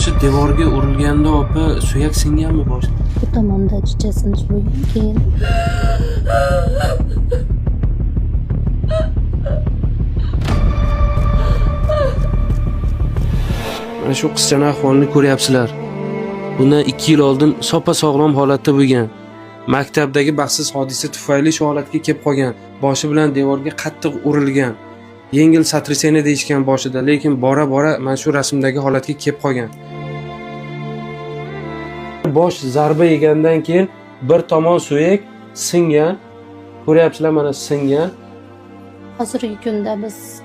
boshi devorga urilganda opa suyak singanmi bosh? Bu tomonda chichasini so'ygan, keyin Mana shu qizchani ahvolini ko'ryapsizlar. Bundan 2 yil oldin soppa sog'lom holatda bo'lgan. Maktabdagi baxtsiz hodisa tufayli shu holatga kelib qolgan. Boshi bilan devorga qattiq urilgan. Yengil sotraseniya deyishgan boshida, lekin bora-bora mana shu rasmdagi holatga kelib qolgan. Bosh zarba yegandan keyin bir tomon suyak singan. Ko'ryapsizlar, mana singan. hozirgi kunda biz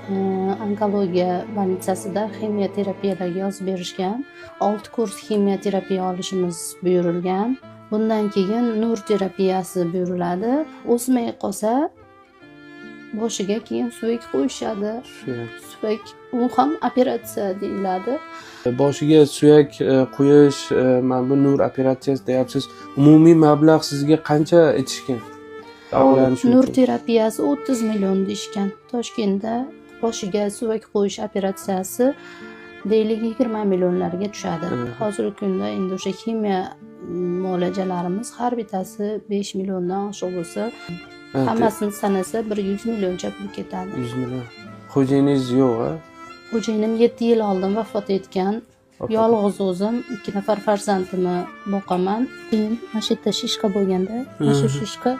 onkologiya bolnitsasida ximiya terapiyalarga yozib berishgan. 6 kurs ximiya terapiya olishimiz buyurilgan. Bundan keyin nur terapiyasi buyuriladi. O'smay qolsa boshiga keyin suyak qo'yishadi. Suyak u ham operatsiya deyiladi. Boshiga suyak qo'yish, mana bu nur operatsiyasi deyapsiz. Umumiy mablag' sizga qancha aytishgan? Nur terapiyasi 30 million deyishgan. Toshkentda boshiga suyak qo'yish operatsiyasi deylik 20 millionlarga tushadi. Hozirgi kunda endi o'sha ximiya muolajalarimiz har bittasi 5 milliondan oshiq bo'lsa, hammasini sanasa 100 millioncha pul ketadi. 100 million. Xo'jayingiz yo'q, a? Xo'jayinim 7 yil oldin vafot etgan. Yolg'iz o'zim 2 nafar farzandimni boqaman. Keyin mana shu yerda shishqa bo'lganda, mana shu shishqa